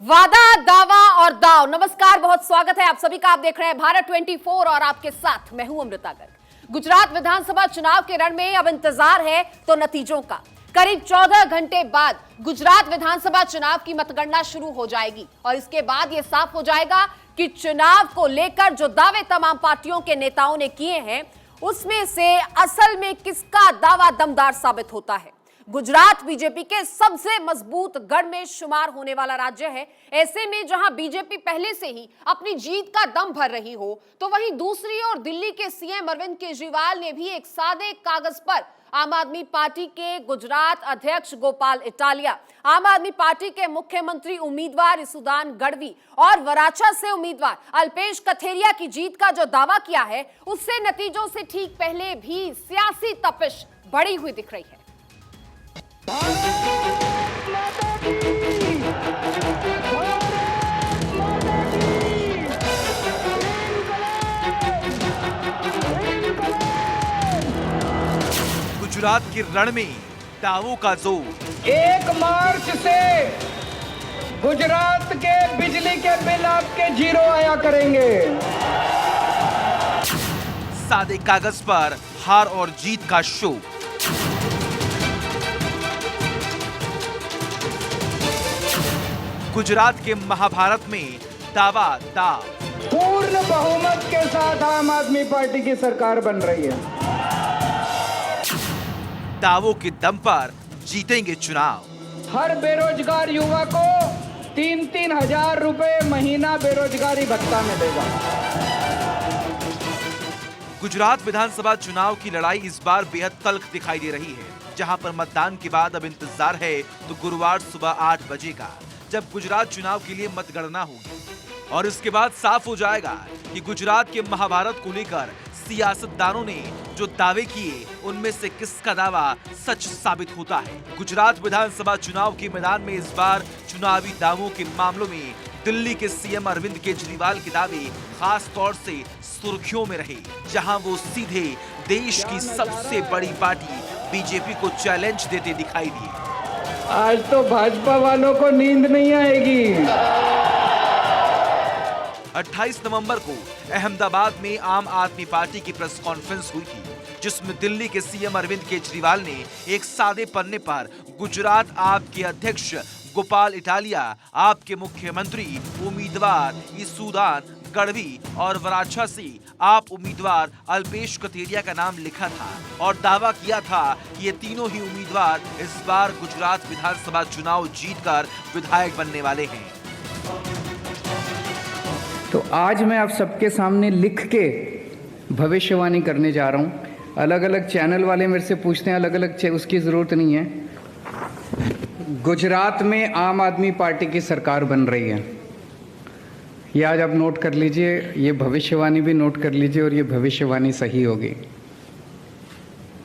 वादा, दावा और दाव। नमस्कार, बहुत स्वागत है आप सभी का। आप देख रहे हैं भारत 24 और आपके साथ मैं हूं अमृता गर्ग। गुजरात विधानसभा चुनाव के रण में अब इंतजार है तो नतीजों का। करीब 14 घंटे बाद गुजरात विधानसभा चुनाव की मतगणना शुरू हो जाएगी और इसके बाद यह साफ हो जाएगा कि चुनाव को लेकर जो दावे तमाम पार्टियों के नेताओं ने किए हैं उसमें से असल में किसका दावा दमदार साबित होता है। गुजरात बीजेपी के सबसे मजबूत गढ़ में शुमार होने वाला राज्य है। ऐसे में जहां बीजेपी पहले से ही अपनी जीत का दम भर रही हो, तो वहीं दूसरी ओर दिल्ली के सीएम अरविंद केजरीवाल ने भी एक सादे कागज पर आम आदमी पार्टी के गुजरात अध्यक्ष गोपाल इटालिया, आम आदमी पार्टी के मुख्यमंत्री उम्मीदवार इसुदान गढ़वी और वराछा से उम्मीदवार अल्पेश कथेरिया की जीत का जो दावा किया है, उससे नतीजों से ठीक पहले भी सियासी तपिश बढ़ी हुई दिख रही है। गुजरात के रण में दावों का जोर। 1 मार्च से गुजरात के बिजली के बिल आपके 0 आया करेंगे। सादे कागज पर हार और जीत का शो। गुजरात के महाभारत में दावा दाव। पूर्ण बहुमत के साथ आम आदमी पार्टी की सरकार बन रही है। दावों के दम पर जीतेंगे चुनाव। हर बेरोजगार युवा को 3-3 हजार रुपए महीना बेरोजगारी भत्ता मिलेगा। गुजरात विधानसभा चुनाव की लड़ाई इस बार बेहद तल्ख दिखाई दे रही है, जहां पर मतदान के बाद अब इंतजार है तो गुरुवार सुबह 8 बजे का, जब गुजरात चुनाव के लिए मतगणना होगी और इसके बाद साफ हो जाएगा कि गुजरात के महाभारत को लेकर सियासतदानों ने जो दावे किए उनमें से किसका दावा सच साबित होता है। गुजरात विधानसभा चुनाव के मैदान में इस बार चुनावी दावों के मामलों में दिल्ली के सीएम अरविंद केजरीवाल के दावे खास तौर से सुर्खियों में रहे, जहां वो सीधे देश की सबसे बड़ी पार्टी बीजेपी को चैलेंज देते दिखाई दिए। आज तो भाजपा वालों को नींद नहीं आएगी। 28 नवंबर को अहमदाबाद में आम आदमी पार्टी की प्रेस कॉन्फ्रेंस हुई थी, जिसमें दिल्ली के सीएम अरविंद केजरीवाल ने एक सादे पन्ने पर गुजरात आप के अध्यक्ष गोपाल इटालिया, आपके मुख्यमंत्री उम्मीदवार इसुदान गढ़वी और वराछा से आप उम्मीदवार अल्पेश कथेरिया का नाम लिखा था और दावा किया था कि ये तीनों ही उम्मीदवार इस बार गुजरात विधानसभा चुनाव जीतकर विधायक बनने वाले हैं। तो आज मैं आप सबके सामने लिख के भविष्यवाणी करने जा रहा हूं। अलग अलग चैनल वाले मेरे से पूछते हैं, अलग अलग उसकी जरूरत नहीं है। गुजरात में आम आदमी पार्टी की सरकार बन रही है। ये आज आप नोट कर लीजिए, ये भविष्यवाणी भी नोट कर लीजिए और ये भविष्यवाणी सही होगी।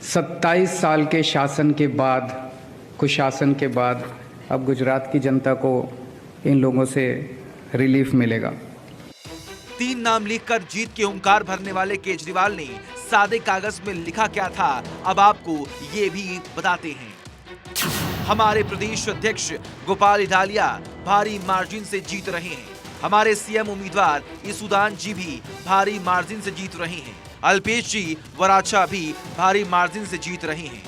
27 साल के शासन के बाद, कुशासन के बाद अब गुजरात की जनता को इन लोगों से रिलीफ मिलेगा। 3 नाम लिखकर जीत के हुंकार भरने वाले केजरीवाल ने सादे कागज में लिखा क्या था, अब आपको ये भी बताते हैं। हमारे प्रदेश अध्यक्ष गोपाल इटालिया भारी मार्जिन से जीत रहे हैं। हमारे सीएम उम्मीदवार इसुदान जी भी भारी मार्जिन से जीत रहे हैं। अल्पेश जी वराछा भी भारी मार्जिन से जीत रहे हैं।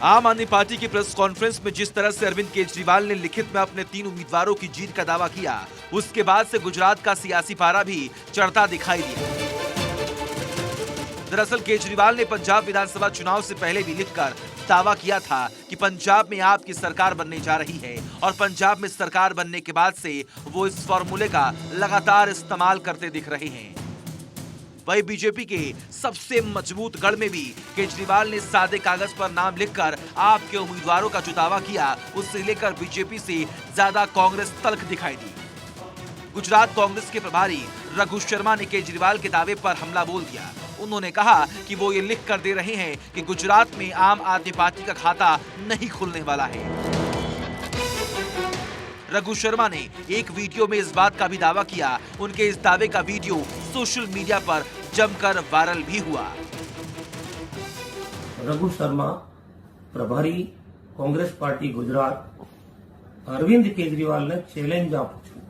आम आदमी पार्टी की प्रेस कॉन्फ्रेंस में जिस तरह से अरविंद केजरीवाल ने लिखित में अपने 3 उम्मीदवारों की जीत का दावा किया, उसके बाद से गुजरात का सियासी पारा भी चढ़ता दिखाई दिया। दरअसल केजरीवाल ने पंजाब विधानसभा चुनाव से पहले भी लिखकर दावा किया था कि पंजाब में आपकी सरकार बनने जा रही है और पंजाब में सरकार बनने के बाद से वो इस फॉर्मूले का लगातार इस्तेमाल करते दिख रहे हैं। वही बीजेपी के सबसे मजबूत गढ़ में भी केजरीवाल ने सादे कागज पर नाम लिखकर आपके उम्मीदवारों का जो दावा किया, उससे लेकर बीजेपी से ज्यादा कांग्रेस तल्ख दिखाई दी। गुजरात कांग्रेस के प्रभारी रघु शर्मा ने केजरीवाल के दावे पर हमला बोल दिया। उन्होंने कहा कि वो ये लिख कर दे रहे हैं कि गुजरात में आम आदमी पार्टी का खाता नहीं खुलने वाला है। रघु शर्मा ने एक वीडियो में इस बात का भी दावा किया। उनके इस दावे का वीडियो सोशल मीडिया पर जमकर वायरल भी हुआ। रघु शर्मा, प्रभारी कांग्रेस पार्टी गुजरात, अरविंद केजरीवाल ने चैलेंज आप पूछू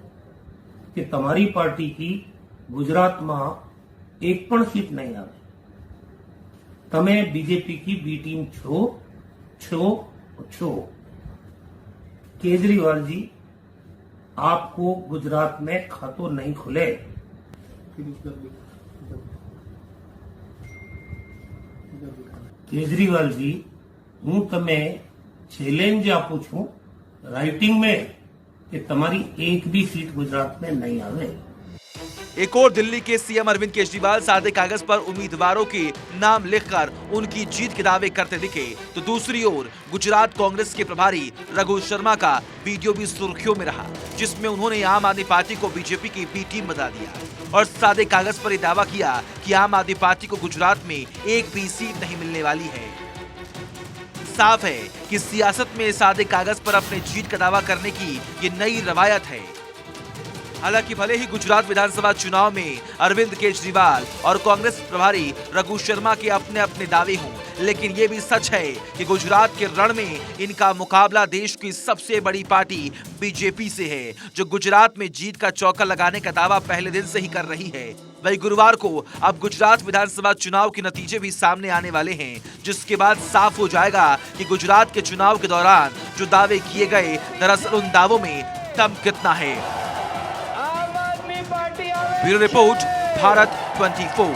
कि तमारी पार्टी की गुजरात में एक पण सीट नहीं आवे, तमे बीजेपी की बी टीम छो। केजरीवाल जी, आपको गुजरात में खातो नहीं खुले। केजरीवाल जी, हूँ तमे चैलेंज आपू छू राइटिंग में कि तमारी एक भी सीट गुजरात में नहीं आवे। एक और दिल्ली के सीएम अरविंद केजरीवाल सादे कागज पर उम्मीदवारों के नाम लिखकर उनकी जीत के दावे करते दिखे, तो दूसरी ओर गुजरात कांग्रेस के प्रभारी रघु शर्मा का वीडियो भी सुर्खियों में रहा, जिसमें उन्होंने आम आदमी पार्टी को बीजेपी की बी टीम बता दिया और सादे कागज पर यह दावा किया कि आम आदमी पार्टी को गुजरात में एक भी सीट नहीं मिलने वाली है। साफ है कि सियासत में सादे कागज पर अपने जीत का दावा करने की ये नई रवायत है। हालांकि भले ही गुजरात विधानसभा चुनाव में अरविंद केजरीवाल और कांग्रेस प्रभारी रघु शर्मा के अपने अपने दावे हों, लेकिन ये भी सच है कि गुजरात के रण में इनका मुकाबला देश की सबसे बड़ी पार्टी बीजेपी से है, जो गुजरात में जीत का चौका लगाने का दावा पहले दिन से ही कर रही है। वही गुरुवार को अब गुजरात विधानसभा चुनाव के नतीजे भी सामने आने वाले हैं, जिसके बाद साफ हो जाएगा कि गुजरात के चुनाव के दौरान जो दावे किए गए, दरअसल उन दावों में दम कितना है। Bureau report, Bharat 24।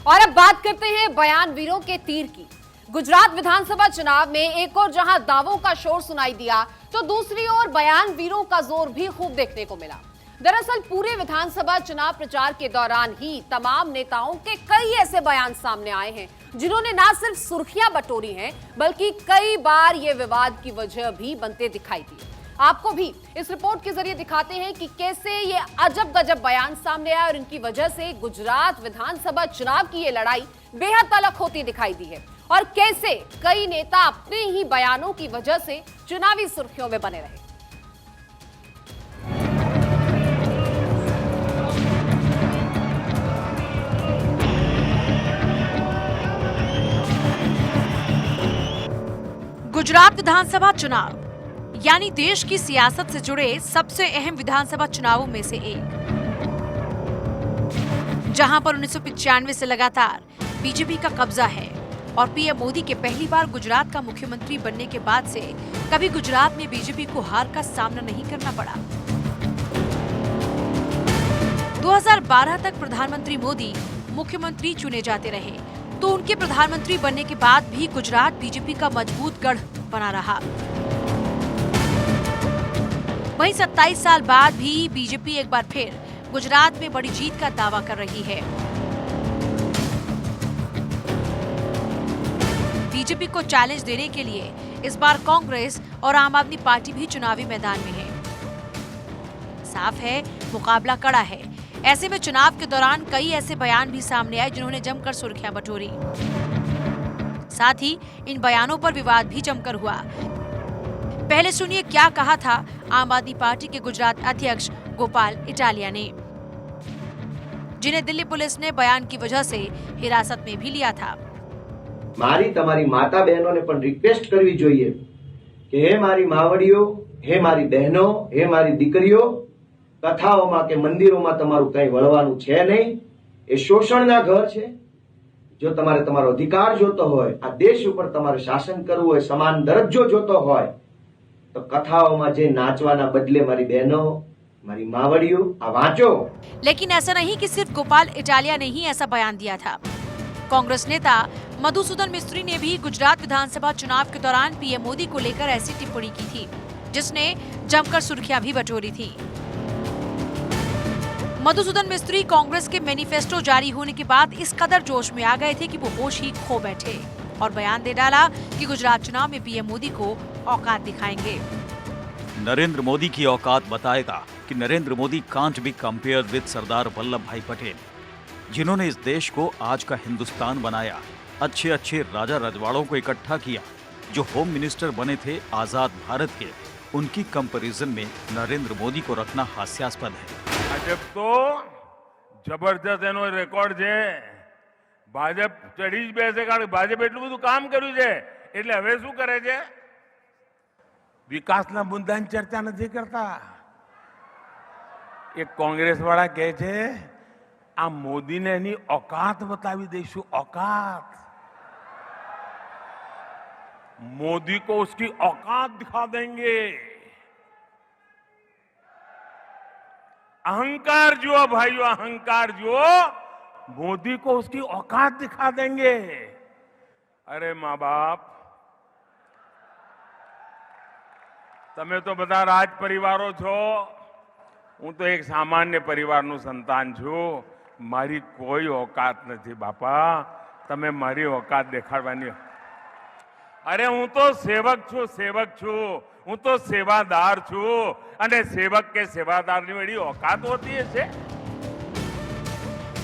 और अब बात करते हैं बयान वीरों के तीर की। गुजरात विधानसभा चुनाव में एक और जहां दावों का शोर सुनाई दिया, तो दूसरी ओर बयान वीरों का जोर भी खूब देखने को मिला। दरअसल पूरे विधानसभा चुनाव प्रचार के दौरान ही तमाम नेताओं के कई ऐसे बयान सामने आए हैं जिन्होंने न सिर्फ सुर्खियां बटोरी हैं, बल्कि कई बार ये विवाद की वजह भी बनते दिखाई दिए। आपको भी इस रिपोर्ट के जरिए दिखाते हैं कि कैसे ये अजब गजब बयान सामने आए और इनकी वजह से गुजरात विधानसभा चुनाव की ये लड़ाई बेहद तल्ख होती दिखाई दी है और कैसे कई नेता अपने ही बयानों की वजह से चुनावी सुर्खियों में बने रहे। गुजरात विधानसभा चुनाव यानी देश की सियासत से जुड़े सबसे अहम विधानसभा चुनावों में से एक, जहां पर 1995 से लगातार बीजेपी का कब्जा है और पीएम मोदी के पहली बार गुजरात का मुख्यमंत्री बनने के बाद से कभी गुजरात में बीजेपी को हार का सामना नहीं करना पड़ा। 2012 तक प्रधानमंत्री मोदी मुख्यमंत्री चुने जाते रहे, तो उनके प्रधानमंत्री बनने के बाद भी गुजरात बीजेपी का मजबूत गढ़ बना रहा। वहीं 27 साल बाद भी बीजेपी एक बार फिर गुजरात में बड़ी जीत का दावा कर रही है। बीजेपी को चैलेंज देने के लिए इस बार कांग्रेस और आम आदमी पार्टी भी चुनावी मैदान में है। साफ है, मुकाबला कड़ा है। ऐसे में चुनाव के दौरान कई ऐसे बयान भी सामने आए जिन्होंने जमकर सुर्खियां बटोरी। साथ ही इन बयानों पर विवाद भी जमकर हुआ। पहले सुनिए क्या कहा था आम आदमी पार्टी के गुजरात अध्यक्ष गोपाल इटालिया ने, जिन्हें दिल्ली पुलिस ने बयान की वजह से हिरासत में भी लिया था। मारी तमारी माता बहनों ने पण रिक्वेस्ट करवी जोईए कि हे मारी मावड़ियों, हे मारी बहनों, हे मारी दीकरीओ, कथाओं के मंदिरों में तमारू कई वळवानुं छे नहीं। ए शोषणना घर छे। जो तमारे तमारो अधिकार जोतो होय, आ देश ऊपर तमारे शासन करवुं होय, समान दरज्जो जोतो होय, तो कथाओं में जे नाचवाना बदले मारी बहनों, मारी मावड़ियों आ वांचो। लेकिन ऐसा नहीं कि सिर्फ गोपाल इटालिया ने ही ऐसा बयान दिया था। कांग्रेस नेता मधुसूदन मिस्त्री ने भी गुजरात विधानसभा चुनाव के दौरान पीएम मोदी को लेकर ऐसी टिप्पणी की थी, जिसने जमकर सुर्खियां भी बटोरी थी। मधुसूदन मिस्त्री कांग्रेस के मैनिफेस्टो जारी होने के बाद इस कदर जोश में आ गए थे कि वो होश ही खो बैठे और बयान दे डाला कि गुजरात चुनाव में पीएम मोदी को औकात दिखाएंगे। नरेंद्र मोदी की औकात बताएगा कि Narendra Modi can't be compared with Sardar Vallabh Bhai Patel, जिन्होंने इस देश को आज का हिंदुस्तान बनाया, अच्छे अच्छे राजा रजवाड़ों को इकट्ठा किया, जो होम मिनिस्टर बने थे आजाद भारत के, उनकी कंपैरिजन में नरेंद्र मोदी को रखना हास्यास्पद है। भाजप तो जबरदस्त एनो रेकॉर्ड है। ભાજપ ચડી જ બેસે, કારણ કે ભાજપ એટલું બધું કામ કર્યું છે એટલે હવે શું કરે છે? વિકાસના મુદ્દાની ચર્ચા નથી કરતા. એક કોંગ્રેસ વાળા કહે છે આ મોદીને એની औकात બતાવી દઈશું. औकात, मोदी को उसकी औकात दिखा देंगे. अहंकार जुओ भाइयों, अहंकार जुओ, मोदी को उसकी औकात दिखा देंगे. अरे माँ बाप, તમે તો બધા રાજ પરિવારો છો, હું તો એક સામાન્ય પરિવારનું સંતાન છું. મારી કોઈ औकात નથી બાપા. તમે મારી औकात દેખાડવાની. અરે હું તો સેવક છું, સેવક છું, હું તો સેવાદાર છું, અને સેવक के सेवादारनी बड़ी औकात होती है.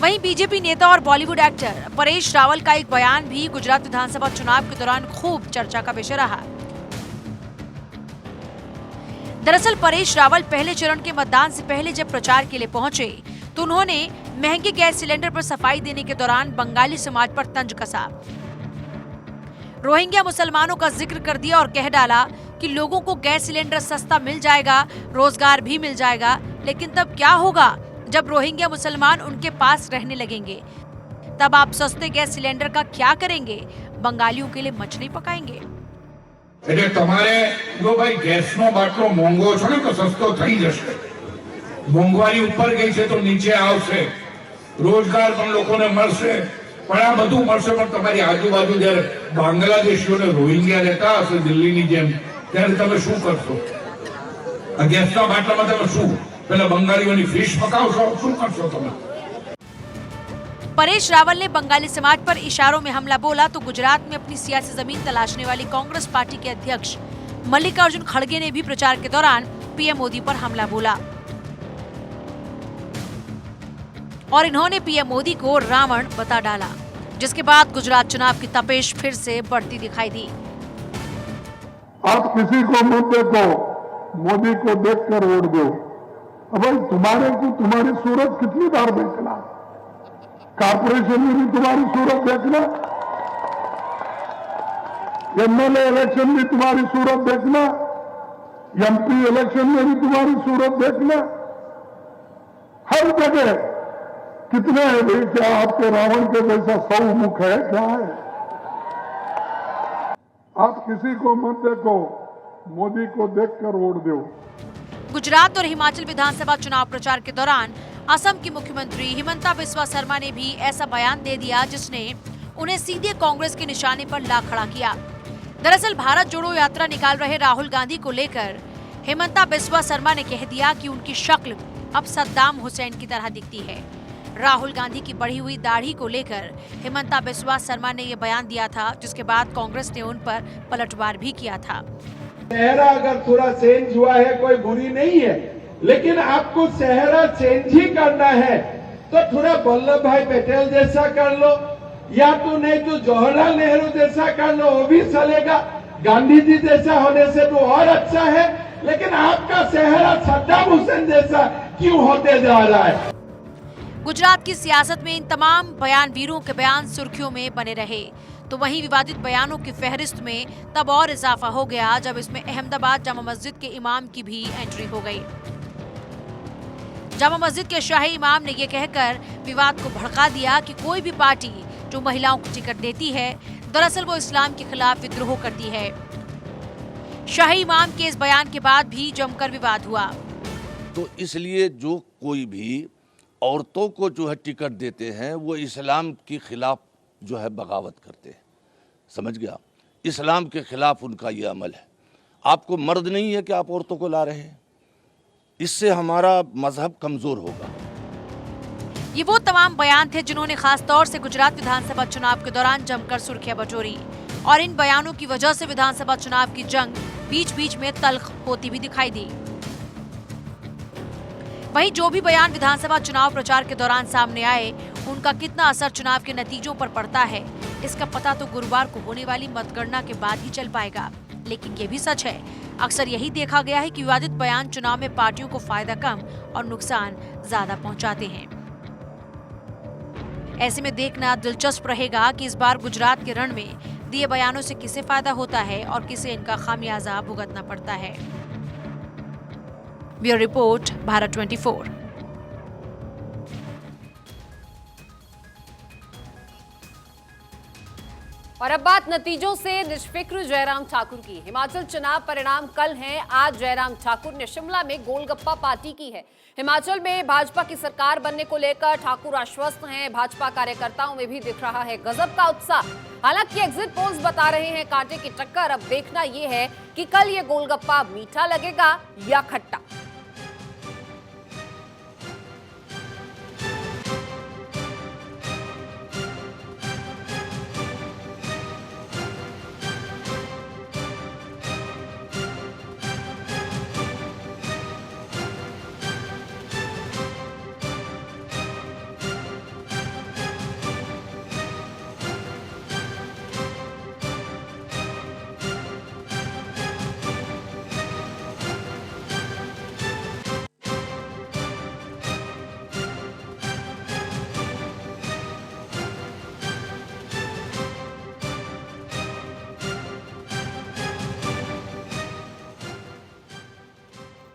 वहीं बीजेपी नेता और बॉलीवुड एक्टर परेश रावल का एक बयान भी गुजरात विधानसभा चुनाव के दौरान खूब चर्चा का विषय रहा. दरअसल परेश रावल पहले चरण के मतदान से पहले जब प्रचार के लिए पहुंचे तो उन्होंने महंगे गैस सिलेंडर पर सफाई देने के दौरान बंगाली समाज पर तंज कसा. रोहिंग्या मुसलमानों का जिक्र कर दिया और कह डाला कि लोगों को गैस सिलेंडर सस्ता मिल जाएगा, रोजगार भी मिल जाएगा, लेकिन तब क्या होगा जब रोहिंग्या मुसलमान उनके पास रहने लगेंगे? तब आप सस्ते गैस सिलेंडर का क्या करेंगे? बंगालियों के लिए मछली पकाएंगे? એટલે તમારે જો ભાઈ ગેસનો બાટલો મોંઘો છે ને તો સસ્તો થઈ જશે. મોંઘવારી ઉપર ગઈ છે તો નીચે આવશે. રોજગાર પણ લોકોને મળશે. પણ આ બધું મળશે, પણ તમારી આજુબાજુ જ્યારે બાંગ્લાદેશીઓને રોહિંગ્યા રહેતા હશે દિલ્હીની જેમ, ત્યારે તમે શું કરશો? આ ગેસના બાટલામાં તમે શું પેલા બંગાળીઓની ફિશ પકાવશો? શું કરશો તમે? परेश रावल ने बंगाली समाज पर इशारों में हमला बोला तो गुजरात में अपनी सियासी जमीन तलाशने वाली कांग्रेस पार्टी के अध्यक्ष मल्लिकार्जुन खड़गे ने भी प्रचार के दौरान पीएम मोदी पर हमला बोला और इन्होंने पीएम मोदी को रावण बता डाला, जिसके बाद गुजरात चुनाव की तपेश फिर से बढ़ती दिखाई दी. आप किसी को मुद्दे को मोदी को देखकर वोट दो. अब तुम्हारे को तुम्हारी सूरत कितनी बार देखना? कॉर्पोरेशन में भी तुम्हारी सूरत देखना, एमएलए इलेक्शन में तुम्हारी सूरत देखना, एमपी इलेक्शन में भी तुम्हारी सूरत देखना. हर जगह कितने हैं भाई? क्या आपके रावण के जैसा 100 मुख है? क्या है? आप किसी को मत देखो, मोदी को देखकर वोट दो. गुजरात और हिमाचल विधानसभा चुनाव प्रचार के दौरान असम की मुख्यमंत्री हिमंता बिस्वा शर्मा ने भी ऐसा बयान दे दिया जिसने उन्हें सीधे कांग्रेस के निशाने पर ला खड़ा किया. दरअसल भारत जोड़ो यात्रा निकाल रहे राहुल गांधी को लेकर हिमंता बिस्वा शर्मा ने कह दिया कि उनकी शक्ल अब सद्दाम हुसैन की तरह दिखती है. राहुल गांधी की बढ़ी हुई दाढ़ी को लेकर हिमंता बिस्वा शर्मा ने यह बयान दिया था, जिसके बाद कांग्रेस ने उन पर पलटवार भी किया था. चेहरा अगर थोड़ा चेंज हुआ है कोई बुरी नहीं है, लेकिन आपको चेहरा चेंज ही करना है तो थोड़ा वल्लभ भाई पटेल जैसा कर लो, या तो नहीं तो जवाहरलाल नेहरू जैसा कर लो, वो भी चलेगा. गांधी जी जैसा होने से तो और अच्छा है, लेकिन आपका चेहरा सद्दाम हुसैन जैसा क्यों होते जा रहा है? गुजरात की सियासत में इन तमाम बयानवीरों के बयान सुर्खियों में बने रहे, तो वहीं विवादित बयानों की फहरिस्त में तब और इजाफा हो गया जब इसमें अहमदाबाद जामा मस्जिद के इमाम की भी एंट्री हो गई. जामा मस्जिद के शाही इमाम ने यह कहकर विवाद को भड़का दिया कि कोई भी पार्टी जो महिलाओं को टिकट देती है दरअसल वो इस्लाम के खिलाफ विद्रोह करती है. शाही इमाम के इस बयान के बाद भी जमकर विवाद हुआ. तो इसलिए जो कोई भी औरतों को जो है टिकट देते हैं वो इस्लाम के खिलाफ जो है बगावत करते हैं. समझ गया? इस्लाम के खिलाफ उनका ये अमल है. आपको मर्द नहीं है कि आप औरतों को ला रहे हैं, इससे हमारा मजहब कमजोर होगा. ये वो तमाम बयान थे जिन्होंने खास तौर से गुजरात विधानसभा चुनाव के दौरान जमकर सुर्खियां बटोरी और इन बयानों की वजह से विधानसभा चुनाव की जंग बीच बीच में तल्ख होती भी दिखाई दी. वहीं जो भी बयान विधानसभा चुनाव प्रचार के दौरान सामने आए उनका कितना असर चुनाव के नतीजों पर पड़ता है इसका पता तो गुरुवार को होने वाली मतगणना के बाद ही चल पाएगा. लेकिन ये भी सच है, अक्सर यही देखा गया है कि विवादित बयान चुनाव में पार्टियों को फायदा कम और नुकसान ज्यादा पहुंचाते हैं. ऐसे में देखना दिलचस्प रहेगा कि इस बार गुजरात के रण में दिए बयानों से किसे फायदा होता है और किसे इनका खामियाजा भुगतना पड़ता है। Bureau report, Bharat 24। और अब बात नतीजों से निष्फिक्र जयराम ठाकुर की। हिमाचल चुनाव परिणाम कल हैं। आज जयराम ठाकुर ने शिमला में गोलगप्पा पार्टी की है। हिमाचल में भाजपा की सरकार बनने को लेकर ठाकुर आश्वस्त हैं। भाजपा कार्यकर्ताओं में भी दिख रहा है गजब का उत्साह। हालांकि एग्जिट पोल्स बता रहे हैं कांटे की टक्कर। अब देखना यह है कि कल ये गोलगप्पा मीठा लगेगा या खट्टा।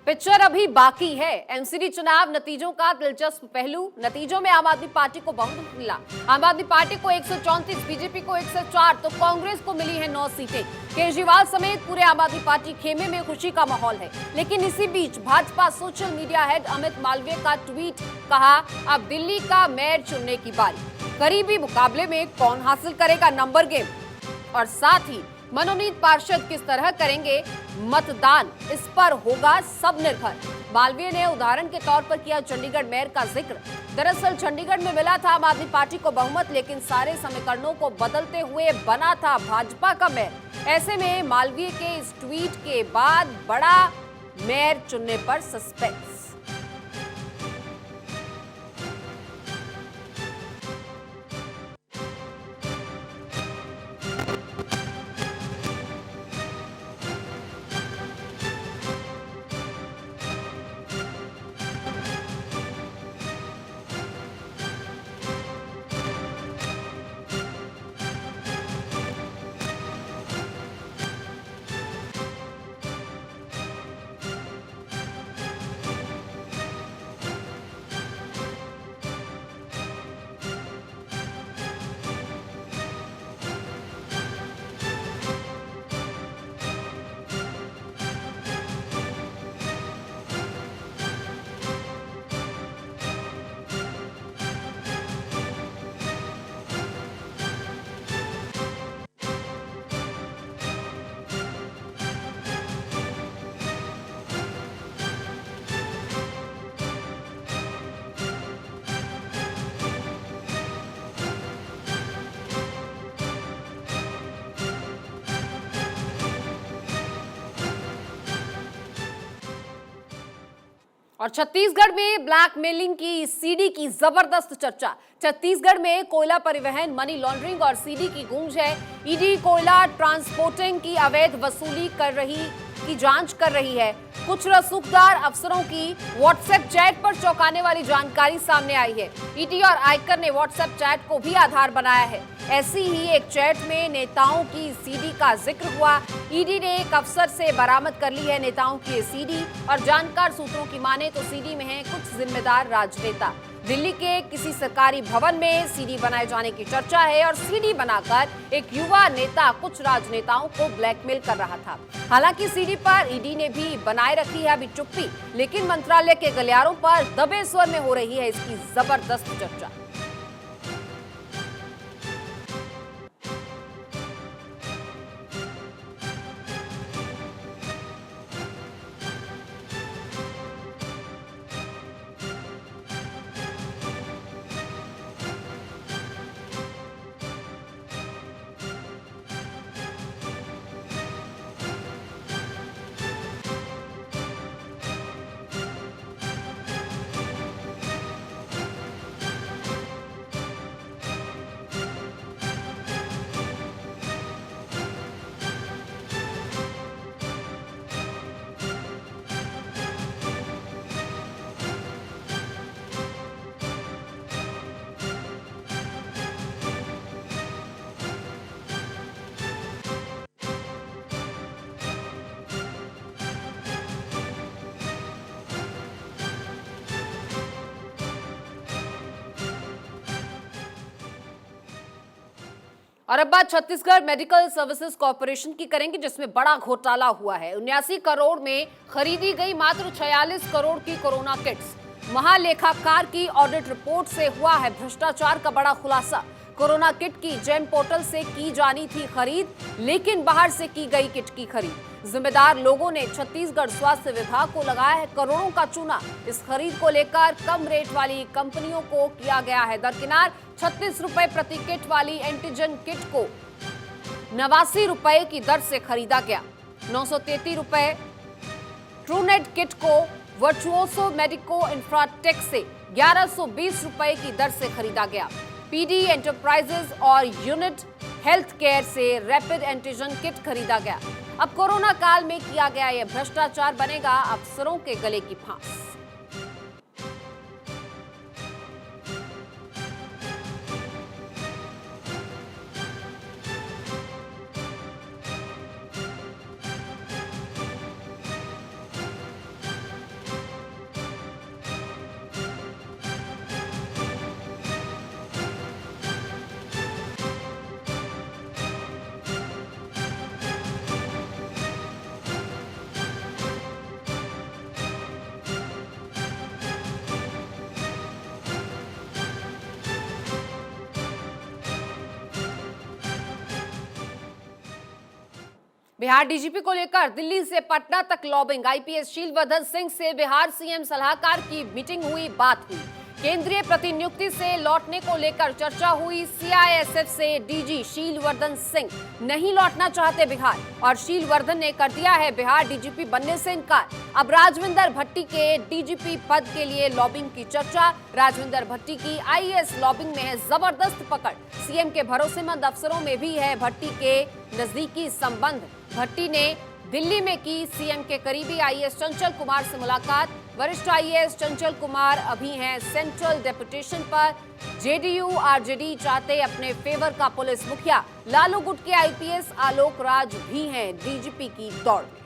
पिक्चर अभी बाकी है। एमसीडी चुनाव नतीजों का दिलचस्प पहलू। नतीजों में आम आदमी पार्टी को बहुमत मिला। आम आदमी पार्टी को 134, बीजेपी को 104 तो कांग्रेस को मिली है 9 सीटें। केजरीवाल समेत पूरे आम आदमी पार्टी खेमे में खुशी का माहौल है। लेकिन इसी बीच Bhajpa social media head Amit Malviya का ट्वीट, कहा अब दिल्ली का मेयर चुनने की बारी। करीबी मुकाबले में कौन हासिल करेगा नंबर गेम, और साथ ही मनोनीत पार्षद किस तरह करेंगे मतदान, इस पर होगा सब निर्भर। मालवीय ने उदाहरण के तौर पर किया चंडीगढ़ मेयर का जिक्र। दरअसल चंडीगढ़ में मिला था आम आदमी पार्टी को बहुमत, लेकिन सारे समीकरणों को बदलते हुए बना था भाजपा का मेयर। ऐसे में मालवीय के इस ट्वीट के बाद बड़ा मेयर चुनने पर सस्पेंस। और छत्तीसगढ़ में ब्लैकमेलिंग की सीडी की जबरदस्त चर्चा। छत्तीसगढ़ में कोयला परिवहन, मनी लॉन्ड्रिंग और सीडी की गूंज है। ईडी कोयला ट्रांसपोर्टिंग की अवैध वसूली की जांच कर रही है। कुछ रसूखदार अफसरों की व्हाट्सएप चैट पर चौंकाने वाली जानकारी सामने आई है। ईडी और आयकर ने व्हाट्सएप चैट को भी आधार बनाया है। ऐसी ही एक चैट में नेताओं की सीडी का जिक्र हुआ। ईडी ने एक अफसर से बरामद कर ली है नेताओं की सीडी, और जानकार सूत्रों की माने तो सीडी में हैं कुछ जिम्मेदार राजनेता। दिल्ली के किसी सरकारी भवन में सीडी बनाए जाने की चर्चा है, और सीडी बनाकर एक युवा नेता कुछ राजनेताओं को ब्लैकमेल कर रहा था। हालांकि सीडी पर ईडी ने भी बनाए रखी है अभी चुप्पी, लेकिन मंत्रालय के गलियारों पर दबे स्वर में हो रही है इसकी जबरदस्त चर्चा। और अब बात छत्तीसगढ़ मेडिकल सर्विसेज कॉर्पोरेशन की करेंगे, जिसमें बड़ा घोटाला हुआ है। 79 करोड़ में खरीदी गई मात्र 46 करोड़ की कोरोना किट्स। महालेखाकार की ऑडिट रिपोर्ट से हुआ है भ्रष्टाचार का बड़ा खुलासा। कोरोना किट की जेम पोर्टल से की जानी थी खरीद, लेकिन बाहर से की गई किट की खरीद। जिम्मेदार लोगों ने छत्तीसगढ़ स्वास्थ्य विभाग को लगाया है करोड़ों का चूना। इस खरीद को लेकर कम रेट वाली कंपनियों को किया गया है दरकिनार। 36 रुपए प्रति किट वाली एंटीजन किट को 89 रुपए की दर से खरीदा गया। 933 रुपए ट्रूनेट किट को वर्चुओसो मेडिको इंफ्राटेक से 1120 रुपए की दर से खरीदा गया। पीडी एंटरप्राइजेज और यूनिट हेल्थ केयर से रैपिड एंटीजन किट खरीदा गया। अब कोरोना काल में किया गया यह भ्रष्टाचार बनेगा अफसरों के गले की फांस। बिहार डीजीपी को लेकर दिल्ली से पटना तक लॉबिंग। आईपीएस शीलवर्धन सिंह से बिहार सीएम सलाहकार की मीटिंग हुई, बात हुई। केंद्रीय प्रतिनियुक्ति से लौटने को लेकर चर्चा हुई। सीआईएसएफ से डीजी शीलवर्धन सिंह नहीं लौटना चाहते बिहार, और शीलवर्धन ने कर दिया है बिहार डीजीपी बनने से इनकार। अब राजविंदर भट्टी के डीजीपी पद के लिए लॉबिंग की चर्चा। राजविंदर भट्टी की आईएएस लॉबिंग में है जबरदस्त पकड़। सीएम के भरोसेमंद अफसरों में भी है भट्टी के नजदीकी संबंध। भट्टी ने दिल्ली में की सीएम के करीबी आईएएस चंचल कुमार से मुलाकात। वरिष्ठ आईएएस चंचल कुमार अभी हैं सेंट्रल डेपुटेशन पर। जेडीयू आरजेडी चाहते अपने फेवर का पुलिस मुखिया। लालू गुट के आईपीएस आलोक राज भी हैं डीजीपी की दौड़ में।